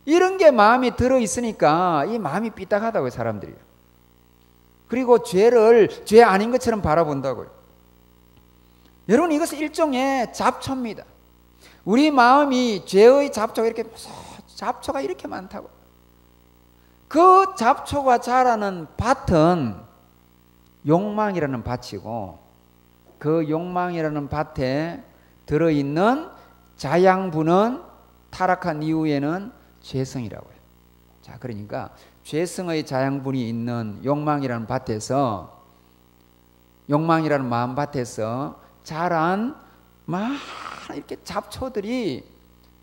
이런 게 마음에 들어있으니까 이 마음이 삐딱하다고요, 사람들이. 그리고 죄를 죄 아닌 것처럼 바라본다고요. 여러분, 이것은 일종의 잡초입니다. 우리 마음이 죄의 잡초가 이렇게 많다고. 그 잡초가 자라는 밭은 욕망이라는 밭이고, 그 욕망이라는 밭에 들어있는 자양분은 타락한 이후에는 죄성이라고요. 자, 그러니까 죄성의 자양분이 있는 욕망이라는 밭에서, 욕망이라는 마음밭에서 자란 많은 이렇게 잡초들이,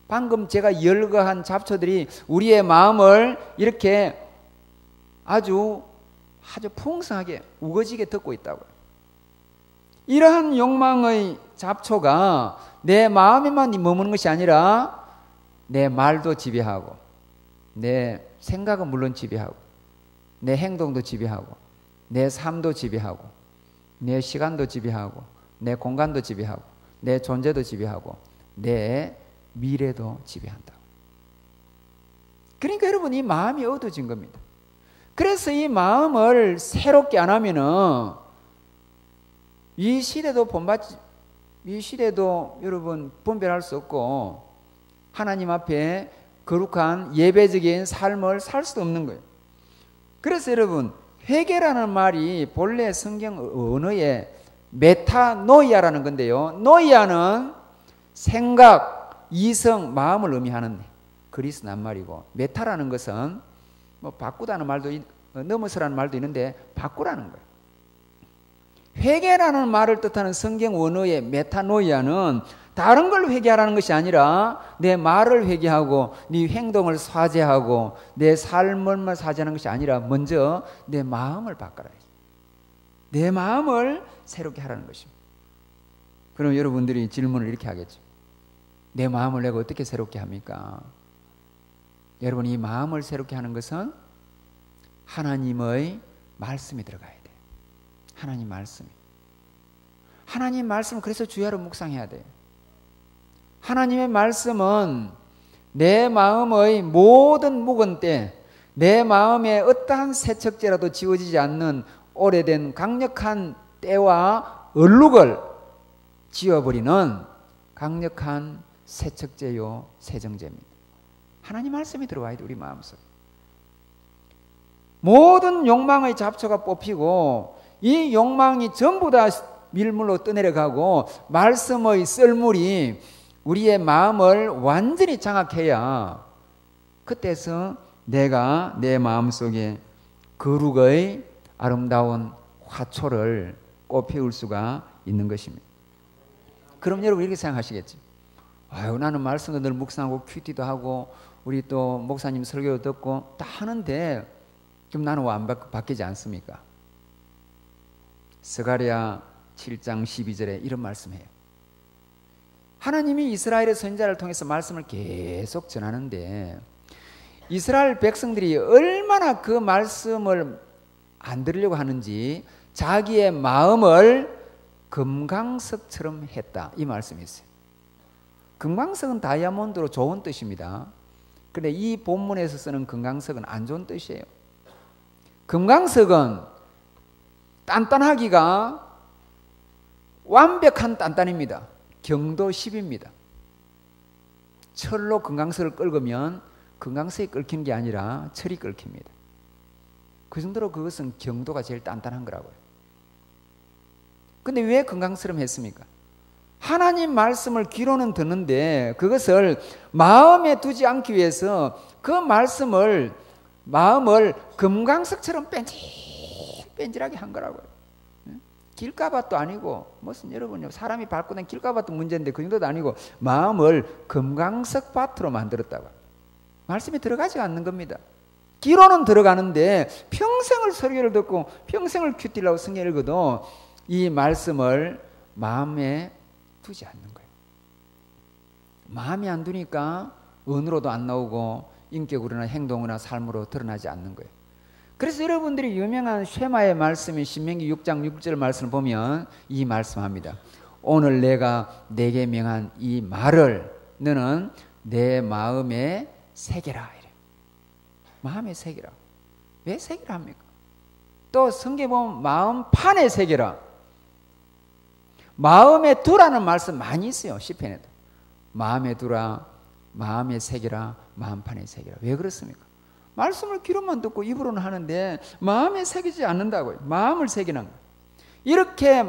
방금 제가 열거한 잡초들이 우리의 마음을 이렇게 아주 풍성하게 우거지게 덮고 있다고요. 이러한 욕망의 잡초가 내 마음에만 머무는 것이 아니라 내 말도 지배하고, 내 생각은 물론 지배하고, 내 행동도 지배하고, 내 삶도 지배하고, 내 시간도 지배하고, 내 공간도 지배하고, 내 존재도 지배하고, 내 미래도 지배한다. 그러니까 여러분, 이 마음이 어두워진 겁니다. 그래서 이 마음을 새롭게 안 하면은 이 시대도 여러분 분별할 수 없고 하나님 앞에 거룩한 예배적인 삶을 살 수도 없는 거예요. 그래서 여러분, 회개라는 말이 본래 성경 언어의 메타노이아라는 건데요, 노이아는 생각, 이성, 마음을 의미하는 그리스 낱말이고, 메타라는 것은 뭐 바꾸다는 말도, 넘어서라는 말도 있는데 바꾸라는 거예요. 회개라는 말을 뜻하는 성경 원어의 메타노이아는 다른 걸 회개하라는 것이 아니라 내 말을 회개하고 네 행동을 사죄하고 내 삶을 사죄하는 것이 아니라 먼저 내 마음을 바꿔라. 내 마음을 새롭게 하라는 것입니다. 그럼 여러분들이 질문을 이렇게 하겠죠. 내 마음을 내가 어떻게 새롭게 합니까? 여러분, 이 마음을 새롭게 하는 것은 하나님의 말씀이 들어가야 돼요. 하나님 말씀이. 하나님 말씀을 그래서 주야로 묵상해야 돼요. 하나님의 말씀은 내 마음의 모든 묵은 때, 내 마음에 어떠한 세척제라도 지워지지 않는 오래된 강력한 때와 얼룩을 지워버리는 강력한 세척제요 세정제입니다. 하나님 말씀이 들어와야 돼, 우리 마음속에. 모든 욕망의 잡초가 뽑히고 이 욕망이 전부 다 밀물로 떠내려가고 말씀의 썰물이 우리의 마음을 완전히 장악해야 그때서 내가 내 마음속에 거룩의 아름다운 화초를 꽃피울 수가 있는 것입니다. 그럼 여러분 이렇게 생각하시겠죠. 아유, 나는 말씀도 늘 묵상하고 큐티도 하고 우리 또 목사님 설교도 듣고 다 하는데 그럼 나는 왜 안 바뀌지 않습니까? 스가랴 7장 12절에 이런 말씀해요. 하나님이 이스라엘의 선지자를 통해서 말씀을 계속 전하는데 이스라엘 백성들이 얼마나 그 말씀을 안 들으려고 하는지 자기의 마음을 금강석처럼 했다, 이 말씀이 있어요. 금강석은 다이아몬드로 좋은 뜻입니다. 그런데 이 본문에서 쓰는 금강석은 안 좋은 뜻이에요. 금강석은 단단하기가 완벽한 단단입니다. 경도 10입니다. 철로 금강석을 긁으면 금강석이 긁히는 게 아니라 철이 긁힙니다. 그 정도로 그것은 경도가 제일 단단한 거라고요. 근데 왜 금강석처럼 했습니까? 하나님 말씀을 귀로는 듣는데 그것을 마음에 두지 않기 위해서 그 마음을 금강석처럼 뺀질뺀질하게 한 거라고요. 길가밭도 아니고 무슨 여러분요, 사람이 밟고 난 길가밭도 문제인데 그 정도도 아니고 마음을 금강석 밭으로 만들었다고. 말씀이 들어가지 않는 겁니다. 귀로는 들어가는데 평생을 설교를 듣고 평생을 큐티라고 성경 읽어도 이 말씀을 마음에 두지 않는 거예요. 마음에 안 두니까 언어로도 안 나오고 인격으로나 행동이나 삶으로 드러나지 않는 거예요. 그래서 여러분들이 유명한 쉐마의 말씀인 신명기 6장 6절 말씀을 보면 이 말씀합니다. 오늘 내가 내게 명한 이 말을 너는 내 마음에 새겨라. 이래. 마음에 새겨라. 왜 새겨라 합니까? 또 성경에 보면 마음판에 새겨라. 마음에 두라는 말씀 많이 있어요. 시편에도. 마음에 두라, 마음에 새겨라, 마음판에 새겨라. 왜 그렇습니까? 말씀을 귀로만 듣고 입으로는 하는데 마음에 새기지 않는다고요. 마음을 새기는 거예요. 이렇게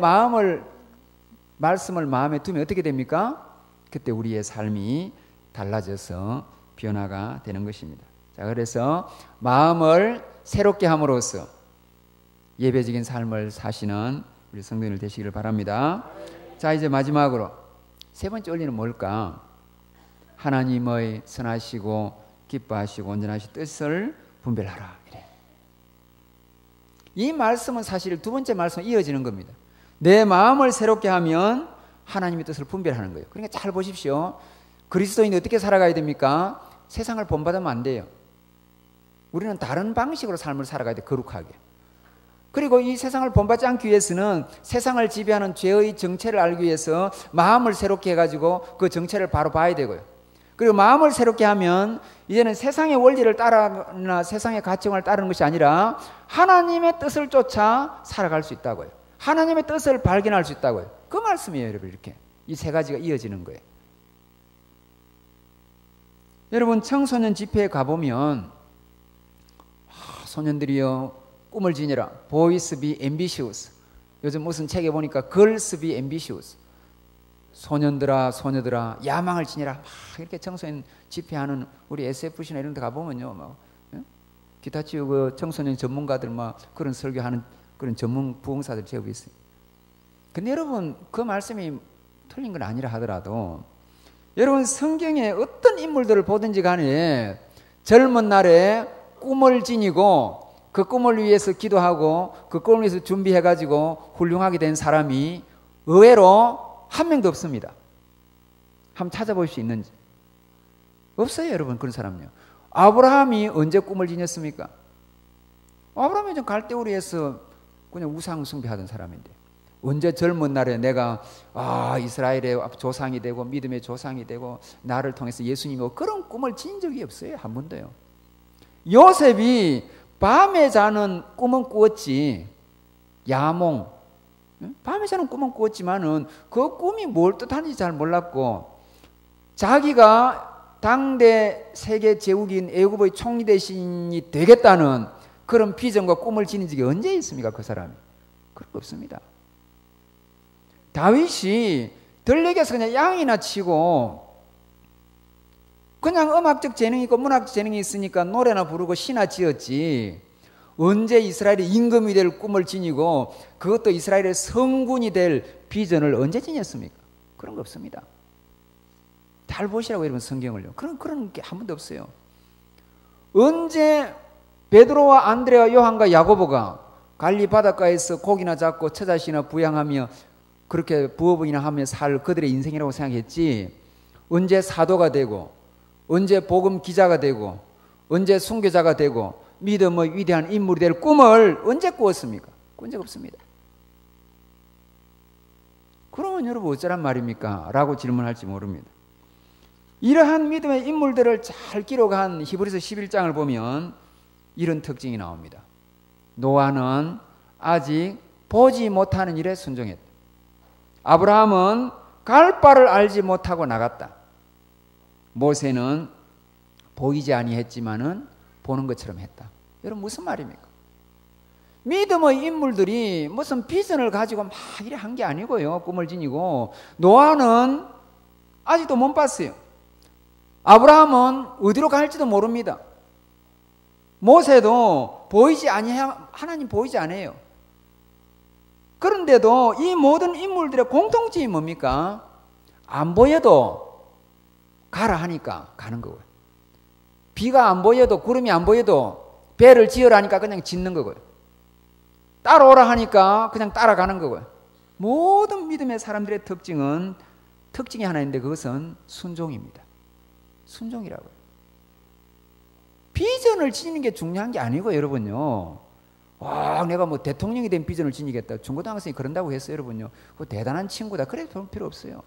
말씀을 마음에 두면 어떻게 됩니까? 그때 우리의 삶이 달라져서 변화가 되는 것입니다. 자, 그래서 마음을 새롭게 함으로써 예배적인 삶을 사시는 우리 성도들 되시기를 바랍니다. 자, 이제 마지막으로 세 번째 원리는 뭘까? 하나님의 선하시고 기뻐하시고 온전하신 뜻을 분별하라. 이래. 이 말씀은 사실 두 번째 말씀에 이어지는 겁니다. 내 마음을 새롭게 하면 하나님의 뜻을 분별하는 거예요. 그러니까 잘 보십시오. 그리스도인이 어떻게 살아가야 됩니까? 세상을 본받으면 안 돼요. 우리는 다른 방식으로 삶을 살아가야 돼, 거룩하게. 그리고 이 세상을 본받지 않기 위해서는 세상을 지배하는 죄의 정체를 알기 위해서 마음을 새롭게 해가지고 그 정체를 바로 봐야 되고요. 그리고 마음을 새롭게 하면 이제는 세상의 원리를 따르거나 세상의 가치관을 따르는 것이 아니라 하나님의 뜻을 쫓아 살아갈 수 있다고요. 하나님의 뜻을 발견할 수 있다고요. 그 말씀이에요, 여러분. 이렇게 이 세 가지가 이어지는 거예요. 여러분, 청소년 집회에 가보면 소년들이여 꿈을 지니라. Boys be ambitious. 요즘 무슨 책에 보니까 Girls be ambitious. 소년들아 소녀들아 야망을 지니라. 막 이렇게 청소년 집회하는 우리 SFC나 이런 데 가보면요, 막 기타 치우고 청소년 전문가들 막 그런 설교하는 그런 전문 부흥사들 제법 있어요. 근데 여러분, 그 말씀이 틀린 건 아니라 하더라도 여러분, 성경에 어떤 인물들을 보든지 간에 젊은 날에 꿈을 지니고 그 꿈을 위해서 기도하고 그 꿈을 위해서 준비해가지고 훌륭하게 된 사람이 의외로 한 명도 없습니다. 한번 찾아볼 수 있는지. 없어요, 여러분. 그런 사람요. 아브라함이 언제 꿈을 지녔습니까? 아브라함이 좀 갈대우리에서 그냥 우상 숭배하던 사람인데 언제 젊은 날에 내가 이스라엘의 조상이 되고 믿음의 조상이 되고 나를 통해서 예수님이 오고 그런 꿈을 진 적이 없어요. 한 번도요. 요셉이 밤에 자는 꿈은 꾸었지. 야몽. 밤에 자는 꿈은 꾸었지만은 그 꿈이 뭘 뜻하는지 잘 몰랐고 자기가 당대 세계 제국인 애국의 총리 대신이 되겠다는 그런 비전과 꿈을 지닌 적이 언제 있습니까? 그 사람이. 그런 거 없습니다. 다윗이 들녘에서 그냥 양이나 치고 그냥 음악적 재능이 있고 문학적 재능이 있으니까 노래나 부르고 시나 지었지 언제 이스라엘의 임금이 될 꿈을 지니고 그것도 이스라엘의 성군이 될 비전을 언제 지녔습니까? 그런 거 없습니다. 잘 보시라고 여러분 성경을요. 그런 게 한 번도 없어요. 언제 베드로와 안드레와 요한과 야고보가 갈리 바닷가에서 고기나 잡고 처자시나 부양하며 그렇게 부업이나 하며 살 그들의 인생이라고 생각했지 언제 사도가 되고 언제 복음 기자가 되고 언제 순교자가 되고 믿음의 위대한 인물이 될 꿈을 언제 꾸었습니까? 꾼 적 없습니다. 그러면 여러분 어쩌란 말입니까? 라고 질문할지 모릅니다. 이러한 믿음의 인물들을 잘 기록한 히브리서 11장을 보면 이런 특징이 나옵니다. 노아는 아직 보지 못하는 일에 순종했다. 아브라함은 갈 바를 알지 못하고 나갔다. 모세는 보이지 아니했지만은 보는 것처럼 했다. 여러분 무슨 말입니까? 믿음의 인물들이 무슨 비전을 가지고 막 이래 한 게 아니고요. 꿈을 지니고 노아는 아직도 못 봤어요. 아브라함은 어디로 갈지도 모릅니다. 모세도 하나님 보이지 않아요. 그런데도 이 모든 인물들의 공통점이 뭡니까? 안 보여도 가라 하니까 가는 거고요. 비가 안 보여도 구름이 안 보여도 배를 지으라니까 그냥 짓는 거고요. 따라오라 하니까 그냥 따라가는 거고요. 모든 믿음의 사람들의 특징이 하나 있는데 그것은 순종입니다. 순종이라고요. 비전을 지니는 게 중요한 게 아니고 여러분요. 내가 뭐 대통령이 된 비전을 지니겠다. 중고등학생이 그런다고 했어요, 여러분요. 그 대단한 친구다. 그래 도 필요 없어요.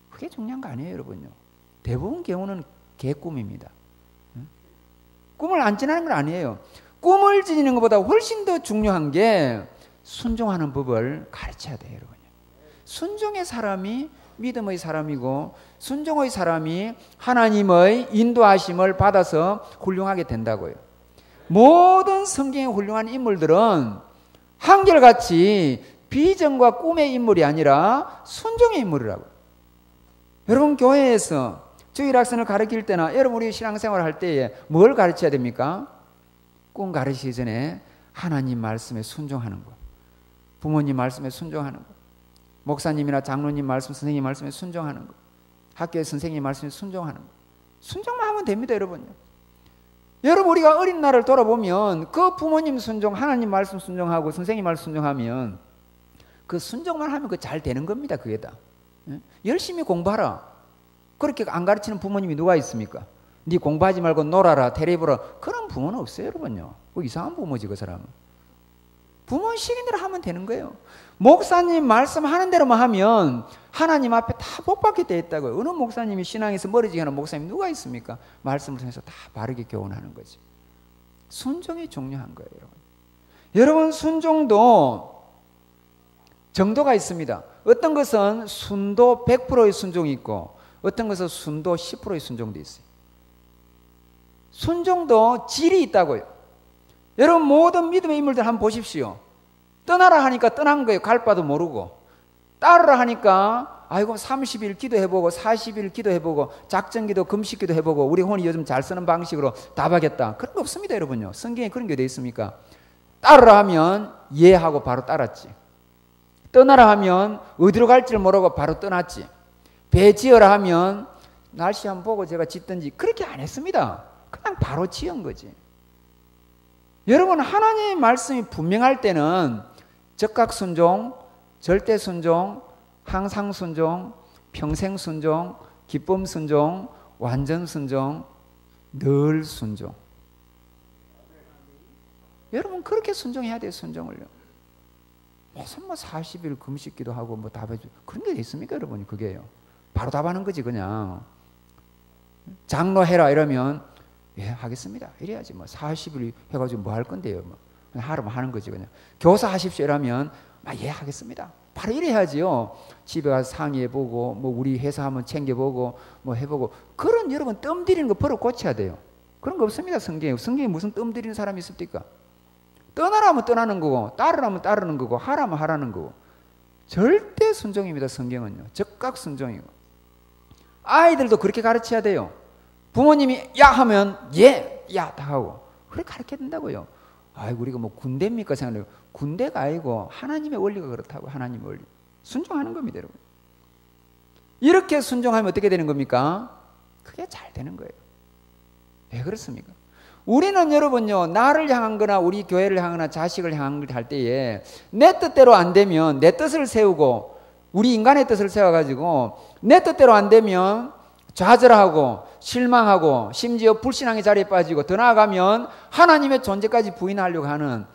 그게 중요한 거 아니에요, 여러분요. 대부분 경우는 개꿈입니다. 꿈을 안 지나는 건 아니에요. 꿈을 지니는 것보다 훨씬 더 중요한 게 순종하는 법을 가르쳐야 돼요, 여러분요. 순종의 사람이 믿음의 사람이고 순종의 사람이 하나님의 인도하심을 받아서 훌륭하게 된다고요. 모든 성경의 훌륭한 인물들은 한결같이 비전과 꿈의 인물이 아니라 순종의 인물이라고요. 여러분 교회에서 주일학생을 가르칠 때나 여러분 우리 신앙생활 할 때에 뭘 가르쳐야 됩니까? 꿈 가르치기 전에 하나님 말씀에 순종하는 것, 부모님 말씀에 순종하는 것, 목사님이나 장로님 말씀, 선생님 말씀에 순종하는 것, 학교의 선생님 말씀에 순종하는 것. 순종만 하면 됩니다, 여러분요. 여러분 우리가 어린 날을 돌아보면 그 부모님 순종, 하나님 말씀 순종하고 선생님 말씀 순종하면 그 순종만 하면 그 잘 되는 겁니다. 그게 다. 열심히 공부하라. 그렇게 안 가르치는 부모님이 누가 있습니까? 네 공부하지 말고 놀아라, 테레비 보라. 그런 부모는 없어요, 여러분요. 그 이상한 부모지, 그 사람은. 부모 시킨 대로 하면 되는 거예요. 목사님 말씀하는 대로만 하면 하나님 앞에 다 복받게 돼 있다고요. 어느 목사님이 신앙에서 멀어지게 하는 목사님 누가 있습니까? 말씀을 통해서 다 바르게 교훈하는 거지. 순종이 중요한 거예요, 여러분. 여러분 순종도 정도가 있습니다. 어떤 것은 순도 100%의 순종이 있고 어떤 것은 순도 10%의 순종도 있어요. 순종도 질이 있다고요. 여러분 모든 믿음의 인물들 한번 보십시오. 떠나라 하니까 떠난 거예요. 갈 바도 모르고. 따르라 하니까 아이고 30일 기도해보고 40일 기도해보고 작전기도 금식기도 해보고 우리 혼이 요즘 잘 쓰는 방식으로 답하겠다. 그런 거 없습니다, 여러분요. 성경에 그런 게 돼 있습니까? 따르라 하면 예하고 바로 따랐지. 떠나라 하면 어디로 갈지를 모르고 바로 떠났지. 배 지어라 하면 날씨 한번 보고 제가 짓든지 그렇게 안 했습니다. 그냥 바로 지은 거지. 여러분 하나님의 말씀이 분명할 때는 적각 순종, 절대 순종, 항상 순종, 평생 순종, 기쁨 순종, 완전 순종, 늘 순종. 여러분 그렇게 순종해야 돼요. 순종을요. 무슨 40일 금식기도 하고 답해줘 그런 게 있습니까, 여러분이? 그게요. 바로 답하는 거지 그냥. 장로 해라 이러면 예 하겠습니다. 이래야지 40일 해가지고 뭐 할 건데요. 하라면 하는 거지 그냥. 교사 하십시오 이러면 예 하겠습니다. 바로 이래야지요. 집에 가서 상의해보고 우리 회사 한번 챙겨보고 해보고 그런 여러분 뜸 들이는 거 버릇 고쳐야 돼요. 그런 거 없습니다. 성경에 무슨 뜸 들이는 사람이 있습니까? 떠나라면 떠나는 거고 따르라면 따르는 거고 하라면 하라는 거고 절대 순종입니다. 성경은요. 적각 순종이고 아이들도 그렇게 가르쳐야 돼요. 부모님이 야 하면 예, 야 다 하고 그렇게 가르쳐야 된다고요. 아이고 우리가 군대입니까 생각해요. 군대가 아니고 하나님의 원리가 그렇다고. 하나님의 원리 순종하는 겁니다, 여러분. 이렇게 순종하면 어떻게 되는 겁니까? 그게 잘 되는 거예요. 왜 그렇습니까? 우리는 여러분요 나를 향한 거나 우리 교회를 향하나 자식을 향한 걸 할 때에 내 뜻대로 안 되면 내 뜻을 세우고 우리 인간의 뜻을 세워가지고 내 뜻대로 안 되면 좌절하고 실망하고 심지어 불신앙의 자리에 빠지고 더 나아가면 하나님의 존재까지 부인하려고 하는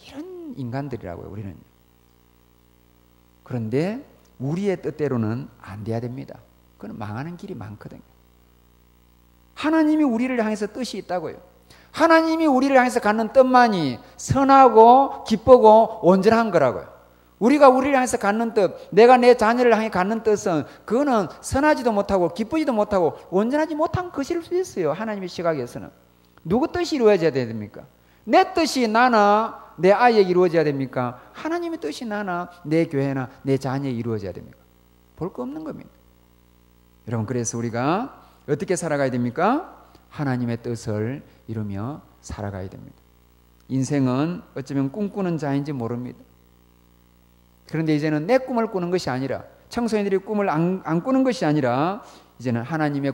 이런 인간들이라고요, 우리는. 그런데 우리의 뜻대로는 안 돼야 됩니다. 그건 망하는 길이 많거든요. 하나님이 우리를 향해서 뜻이 있다고요. 하나님이 우리를 향해서 갖는 뜻만이 선하고 기쁘고 온전한 거라고요. 우리가 우리를 향해서 갖는 뜻, 내가 내 자녀를 향해 갖는 뜻은 그거는 선하지도 못하고 기쁘지도 못하고 온전하지 못한 것일 수 있어요. 하나님의 시각에서는. 누구 뜻이 이루어져야 됩니까? 내 뜻이 나나 내 아이에게 이루어져야 됩니까? 하나님의 뜻이 나나 내 교회나 내 자녀에 이루어져야 됩니까? 볼 거 없는 겁니다. 여러분 그래서 우리가 어떻게 살아가야 됩니까? 하나님의 뜻을 이루며 살아가야 됩니다. 인생은 어쩌면 꿈꾸는 자인지 모릅니다. 그런데 이제는 내 꿈을 꾸는 것이 아니라 청소년들이 꿈을 안 꾸는 것이 아니라 이제는 하나님이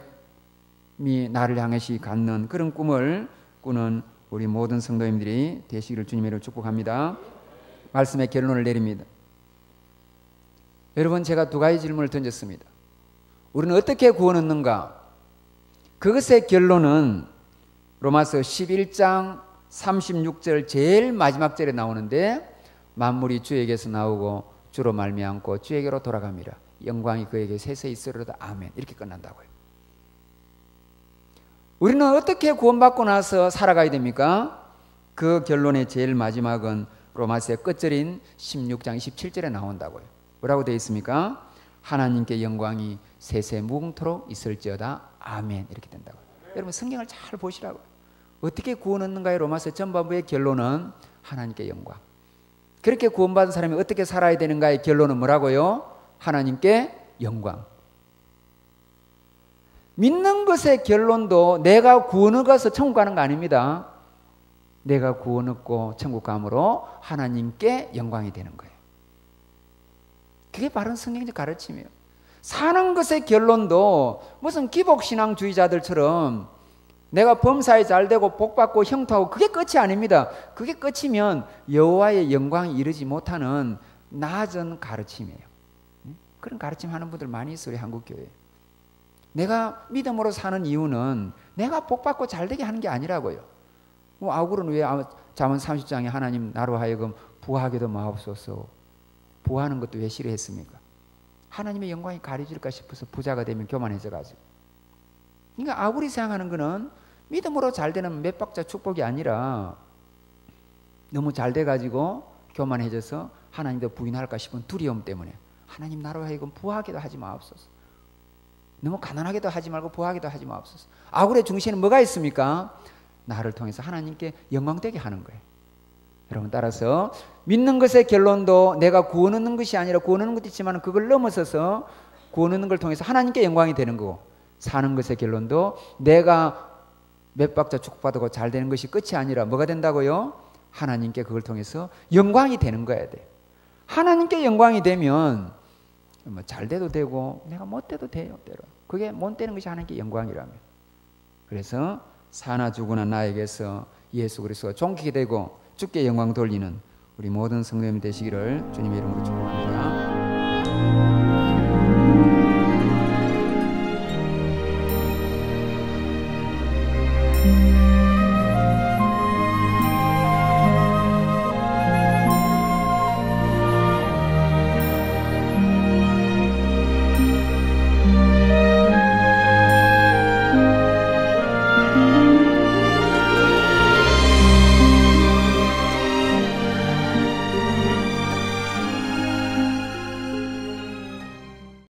나를 향해서 갖는 그런 꿈을 꾸는 우리 모든 성도님들이 되시기를 주님으로 축복합니다. 말씀의 결론을 내립니다. 여러분 제가 두 가지 질문을 던졌습니다. 우리는 어떻게 구원 얻는가? 그것의 결론은 로마서 11장 36절 제일 마지막 절에 나오는데 만물이 주에게서 나오고 주로 말미암고 주에게로 돌아갑니다. 영광이 그에게 세세히 있으리로다. 아멘. 이렇게 끝난다고요. 우리는 어떻게 구원받고 나서 살아가야 됩니까? 그 결론의 제일 마지막은 로마서의 끝절인 16장 27절에 나온다고요. 뭐라고 되어 있습니까? 하나님께 영광이 세세 무궁토록 있을지어다. 아멘. 이렇게 된다고요. 여러분 성경을 잘 보시라고요. 어떻게 구원 얻는가의 로마서 전반부의 결론은 하나님께 영광. 그렇게 구원받은 사람이 어떻게 살아야 되는가의 결론은 뭐라고요? 하나님께 영광. 믿는 것의 결론도 내가 구원 얻어서 천국 가는 거 아닙니다. 내가 구원 얻고 천국 감으로 하나님께 영광이 되는 거예요. 그게 바른 성경적 가르침이에요. 사는 것의 결론도 무슨 기복신앙주의자들처럼 내가 범사에 잘되고 복받고 형통하고 그게 끝이 아닙니다. 그게 끝이면 여호와의 영광이 이르지 못하는 낮은 가르침이에요. 그런 가르침 하는 분들 많이 있어요. 한국교회에. 내가 믿음으로 사는 이유는 내가 복받고 잘되게 하는 게 아니라고요. 아굴은 왜 잠언 30장에 하나님 나로 하여금 부하게도 마옵소서, 부하는 것도 왜 싫어했습니까? 하나님의 영광이 가려질까 싶어서 부자가 되면 교만해져가지고. 그러니까 아굴이 생각하는 거는 믿음으로 잘 되는 몇 박자 축복이 아니라 너무 잘 돼가지고 교만해져서 하나님도 부인할까 싶은 두려움 때문에 하나님 나로 하여금 부하게도 하지 마옵소서, 너무 가난하게도 하지 말고 부하게도 하지 마옵소서. 아굴의 중심에는 뭐가 있습니까? 나를 통해서 하나님께 영광되게 하는 거예요. 여러분, 따라서 믿는 것의 결론도 내가 구원 얻는 것이 아니라 구원 얻는 것도 있지만 그걸 넘어서서 구원 얻는 걸 통해서 하나님께 영광이 되는 거고, 사는 것의 결론도 내가 몇 박자 축복받고 잘 되는 것이 끝이 아니라 뭐가 된다고요? 하나님께 그걸 통해서 영광이 되는 거야 돼. 하나님께 영광이 되면 뭐 잘 돼도 되고 내가 못 돼도 돼요. 때로 그게 못 되는 것이 하나님께 영광이라면. 그래서 사나 죽으나 나에게서 예수 그리스도가 존귀게 되고 주께 영광 돌리는 우리 모든 성도님 되시기를 주님의 이름으로 축복합니다.